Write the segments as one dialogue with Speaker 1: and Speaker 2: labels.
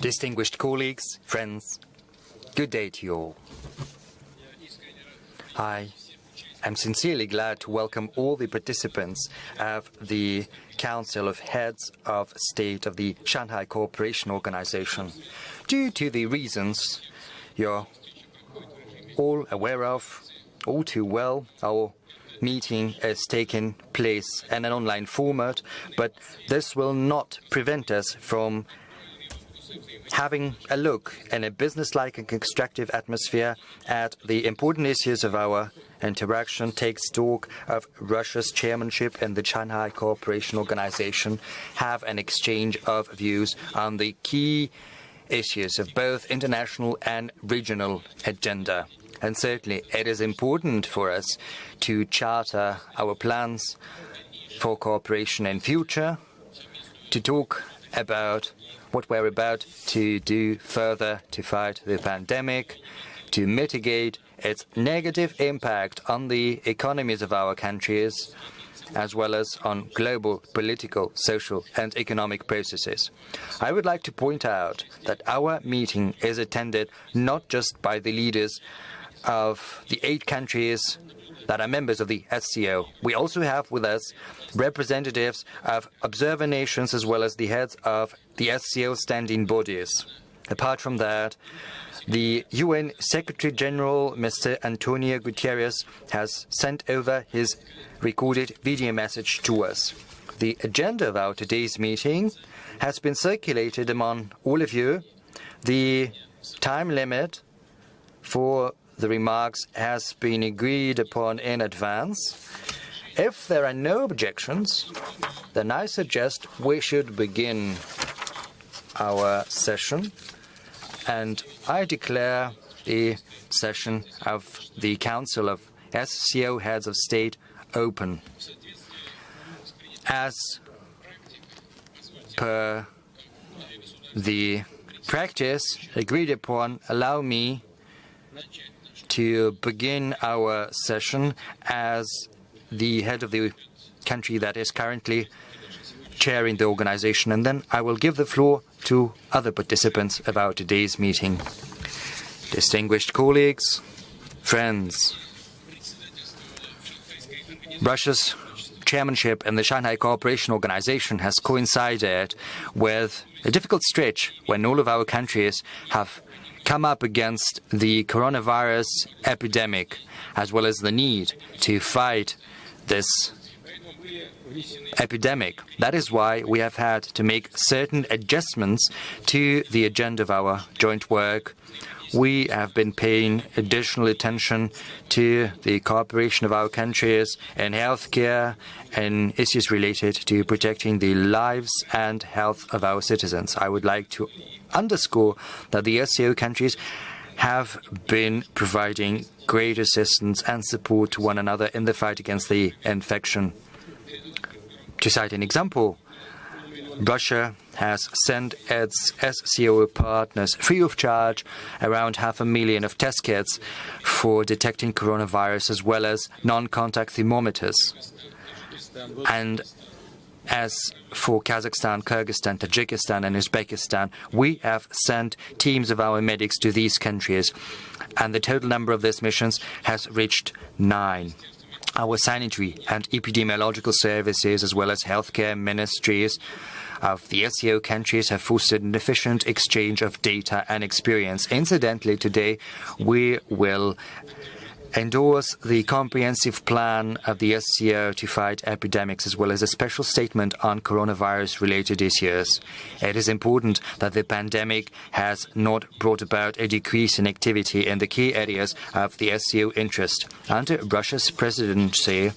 Speaker 1: Distinguished colleagues, friends, good day to you all. I am sincerely glad to welcome all the participants of the Council of Heads of State of the Shanghai Cooperation Organization. Due to the reasons you're all aware of, all too well, our meeting is taking place in an online format, but this will not prevent us from having a look in a business-like and constructive atmosphere at the important issues of our interaction, take stock of Russia's chairmanship in the Shanghai Cooperation Organization, have an exchange of views on the key issues of both international and regional agenda. And certainly it is important for us to charter our plans for cooperation in future, to talk about what we're about to do further to fight the pandemic, to mitigate its negative impact on the economies of our countries, as well as on global political, social and economic processes. I would like to point out that our meeting is attended not just by the leaders of the 8 countries that are members of the SCO. We also have with us representatives of observer nations as well as the heads of the SCO standing bodies. Apart from that, the UN Secretary General, Mr. Antonio Guterres, has sent over his recorded video message to us. The agenda of our today's meeting has been circulated among all of you. The time limit for the remarks has been agreed upon in advance. If there are no objections, then I suggest we should begin our session, and I declare the session of the Council of SCO Heads of State open. As per the practice agreed upon, allow me to begin our session as the head of the country that is currently chairing the organization, and then I will give the floor to other participants of our today's meeting. Distinguished colleagues, friends, Russia's chairmanship in the Shanghai Cooperation Organization has coincided with a difficult stretch when all of our countries have come up against the coronavirus epidemic, as well as the need to fight this epidemic. That is why we have had to make certain adjustments to the agenda of our joint work. We have been paying additional attention to the cooperation of our countries in healthcare and issues related to protecting the lives and health of our citizens. I would like to underscore that the SCO countries have been providing great assistance and support to one another in the fight against the infection. To cite an example, Russia has sent its SCO partners free of charge around 500,000 of test kits for detecting coronavirus, as well as non-contact thermometers. And as for Kazakhstan, Kyrgyzstan, Tajikistan and Uzbekistan, we have sent teams of our medics to these countries, and the total number of these missions has reached 9. Our sanitary and epidemiological services, as well as healthcare ministries of the SCO countries, have fostered an efficient exchange of data and experience. Incidentally, today we will endorse the comprehensive plan of the SCO to fight epidemics, as well as a special statement on coronavirus-related issues. It is important that the pandemic has not brought about a decrease in activity in the key areas of the SCO interest. Under Russia's presidency,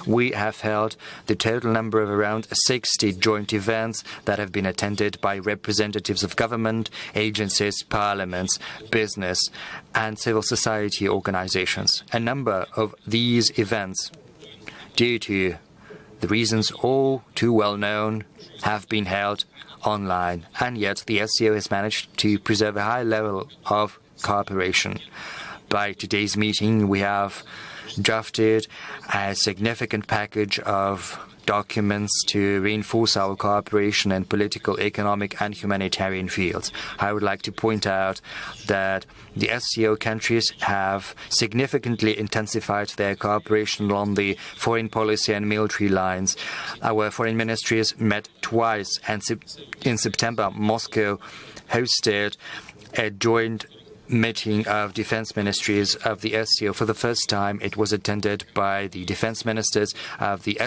Speaker 1: we have held the total number of around 60 joint events that have been attended by representatives of government, agencies, parliaments, business, and civil society organizations. A number of these events, due to the reasons all too well known, have been held online, and yet the SCO has managed to preserve a high level of cooperation. By today's meeting, we have drafted a significant package of documents to reinforce our cooperation in political, economic and humanitarian fields. I would like to point out that the SCO countries have significantly intensified their cooperation along the foreign policy and military lines. Our foreign ministries met twice, and in September, Moscow hosted a joint meeting of defense ministries of the SCO. For the first time, it was attended by the defense ministers of the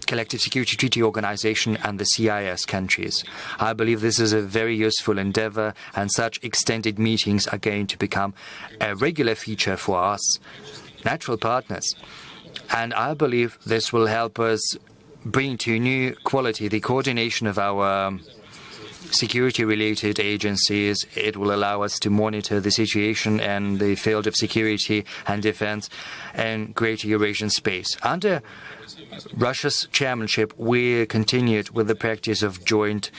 Speaker 1: Collective Security Treaty Organization and the CIS countries. I believe this is a very useful endeavor, and such extended meetings are going to become a regular feature for us, natural partners. And I believe this will help us bring to new quality the coordination of our security-related agencies. It will allow us to monitor the situation in the field of security and defense in Greater Eurasian space. Under Russia's chairmanship, we continued with the practice of joint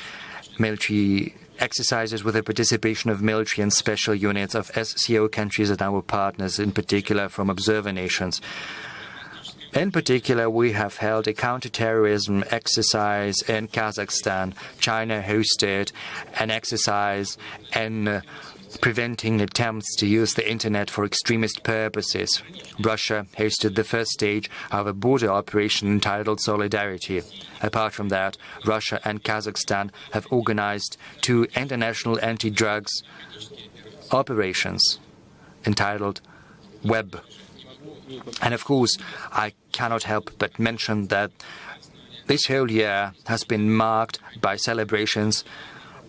Speaker 1: military exercises with the participation of military and special units of SCO countries and our partners, in particular from observer nations. In particular, we have held a counter-terrorism exercise in Kazakhstan. China hosted an exercise in preventing attempts to use the internet for extremist purposes. Russia hosted the first stage of a border operation entitled Solidarity. Apart from that, Russia and Kazakhstan have organized 2 international anti-drugs operations entitled WEB. And of course, I cannot help but mention that this whole year has been marked by celebrations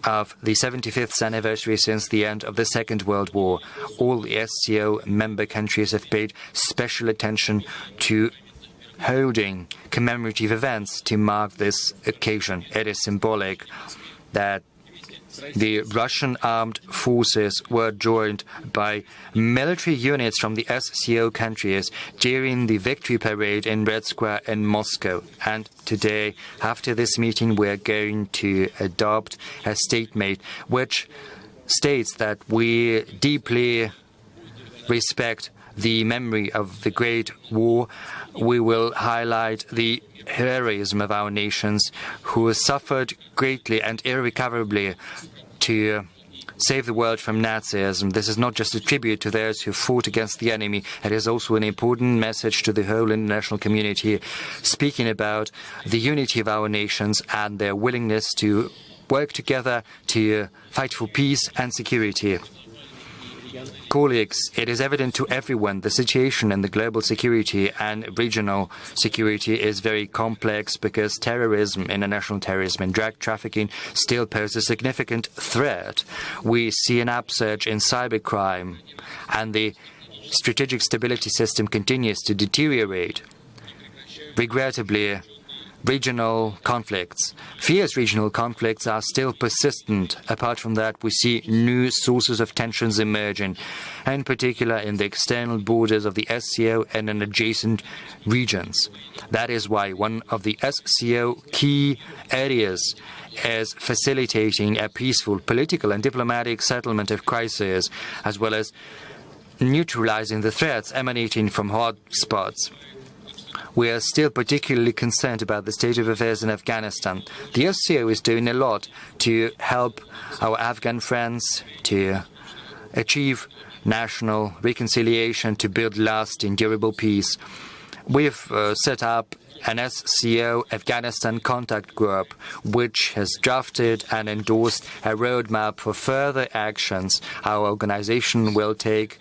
Speaker 1: of the 75th anniversary since the end of the Second World War. All the SCO member countries have paid special attention to holding commemorative events to mark this occasion. It is symbolic that the Russian armed forces were joined by military units from the SCO countries during the victory parade in Red Square in Moscow. And today, after this meeting, we are going to adopt a statement which states that we deeply respect the memory of the Great War. We will highlight the heroism of our nations who suffered greatly and irrecoverably to save the world from Nazism. This is not just a tribute to those who fought against the enemy. It is also an important message to the whole international community, speaking about the unity of our nations and their willingness to work together to fight for peace and security. Colleagues, it is evident to everyone the situation in the global security and regional security is very complex because terrorism, international terrorism and drug trafficking still pose a significant threat. We see an upsurge in cybercrime, and the strategic stability system continues to deteriorate. Regrettably, regional conflicts, fierce regional conflicts are still persistent. Apart from that, we see new sources of tensions emerging, in particular in the external borders of the SCO and in adjacent regions. That is why one of the SCO key areas is facilitating a peaceful political and diplomatic settlement of crises, as well as neutralizing the threats emanating from hotspots. We are still particularly concerned about the state of affairs in Afghanistan. The SCO is doing a lot to help our Afghan friends to achieve national reconciliation, to build lasting, durable peace. We've set up an SCO Afghanistan contact group, which has drafted and endorsed a roadmap for further actions our organization will take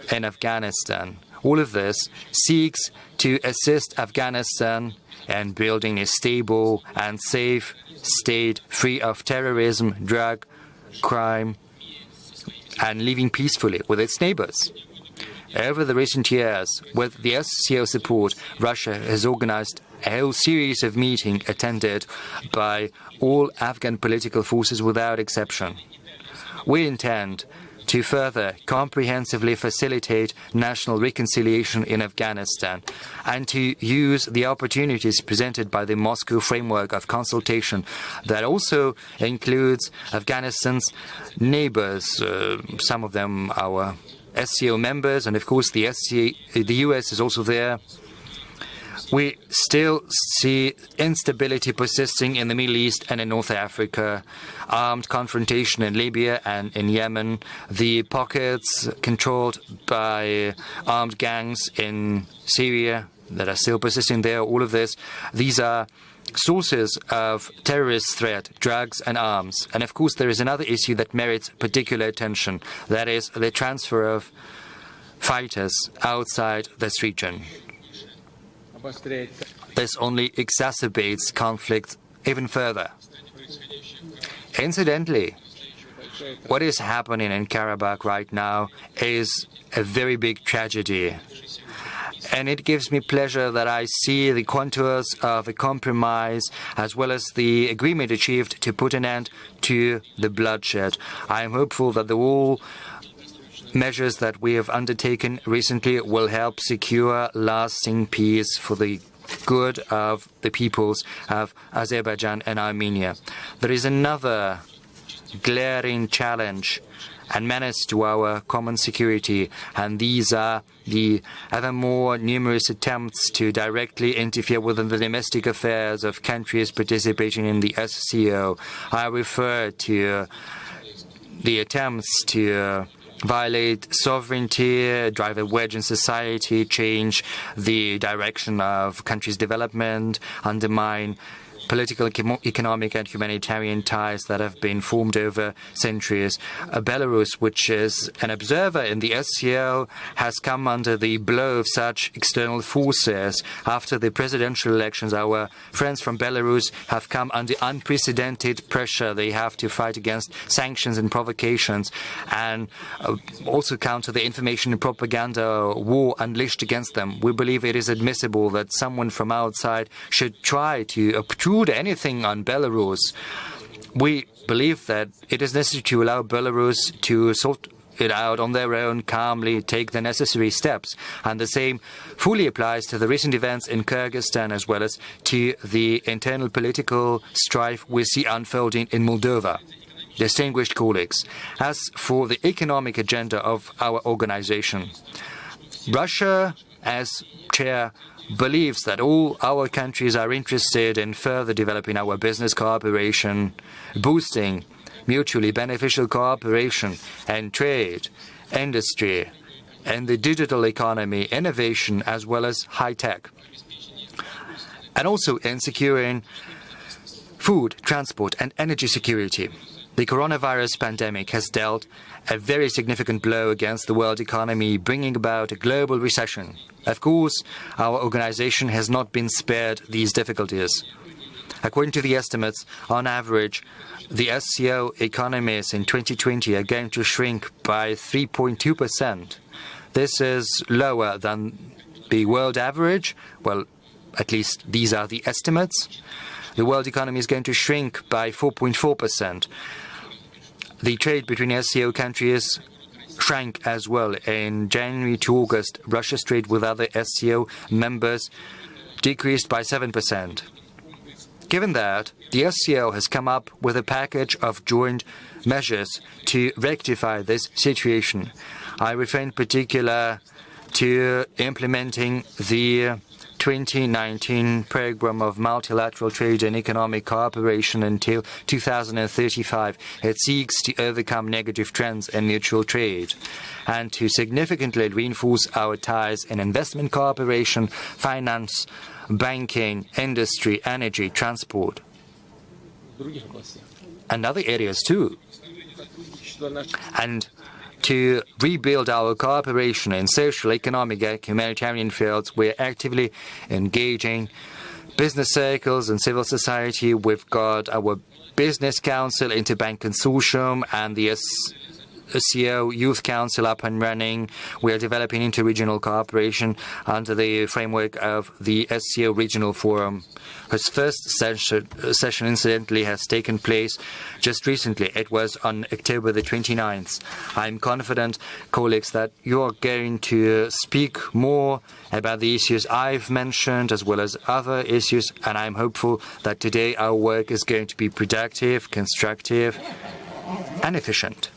Speaker 1: in Afghanistan. All of this seeks to assist Afghanistan in building a stable and safe state free of terrorism, drug, crime, and living peacefully with its neighbors. Over the recent years, with the SCO support, Russia has organized a whole series of meetings attended by all Afghan political forces without exception. We intend to further comprehensively facilitate national reconciliation in Afghanistan and to use the opportunities presented by the Moscow framework of consultation that also includes Afghanistan's neighbors, some of them our SCO members, and of course the US is also there. We still see instability persisting in the Middle East and in North Africa, armed confrontation in Libya and in Yemen, the pockets controlled by armed gangs in Syria that are still persisting there, all of this. These are sources of terrorist threat, drugs and arms. And of course there is another issue that merits particular attention, that is the transfer of fighters outside this region. This only exacerbates conflict even further. Incidentally, what is happening in Karabakh right now is a very big tragedy. And it gives me pleasure that I see the contours of a compromise as well as the agreement achieved to put an end to the bloodshed. I am hopeful that all measures that we have undertaken recently will help secure lasting peace for the good of the peoples of Azerbaijan and Armenia. There is another glaring challenge and menace to our common security, and these are the ever more numerous attempts to directly interfere within the domestic affairs of countries participating in the SCO. I refer to the attempts to violate sovereignty, drive a wedge in society, change the direction of countries' development, undermine political, economic and humanitarian ties that have been formed over centuries. Belarus, which is an observer in the SCO, has come under the blow of such external forces. After the presidential elections, our friends from Belarus have come under unprecedented pressure. They have to fight against sanctions and provocations and also counter the information and propaganda war unleashed against them. We believe it is admissible that someone from outside should try to obtrude anything on Belarus. We believe that it is necessary to allow Belarus to sort it out on their own, calmly take the necessary steps. And the same fully applies to the recent events in Kyrgyzstan as well as to the internal political strife we see unfolding in Moldova. Distinguished colleagues, as for the economic agenda of our organization, Russia, as chair, believes that all our countries are interested in further developing our business cooperation, boosting mutually beneficial cooperation and trade, industry, and the digital economy, innovation, as well as high-tech, and also in securing food, transport, and energy security. The coronavirus pandemic has dealt a very significant blow against the world economy, bringing about a global recession. Of course, our organization has not been spared these difficulties. According to the estimates, on average, the SCO economies in 2020 are going to shrink by 3.2%. This is lower than the world average. Well, at least these are the estimates. The world economy is going to shrink by 4.4%. The trade between SCO countries shrank as well. In January to August, Russia's trade with other SCO members decreased by 7%. Given that, the SCO has come up with a package of joint measures to rectify this situation. I refer in particular to implementing the 2019 program of multilateral trade and economic cooperation until 2035. It seeks to overcome negative trends in mutual trade and to significantly reinforce our ties in investment cooperation, finance, banking, industry, energy, transport, and other areas too. And to rebuild our cooperation in social, economic, and humanitarian fields, we're actively engaging business circles and civil society. We've got our Business Council, Interbank Consortium, and the SCO Youth Council up and running. We are developing inter-regional cooperation under the framework of the SCO Regional Forum, whose first session incidentally has taken place just recently. It was on October the 29th. I'm confident, colleagues, that you are going to speak more about the issues I've mentioned as well as other issues, and I'm hopeful that today our work is going to be productive, constructive, and efficient.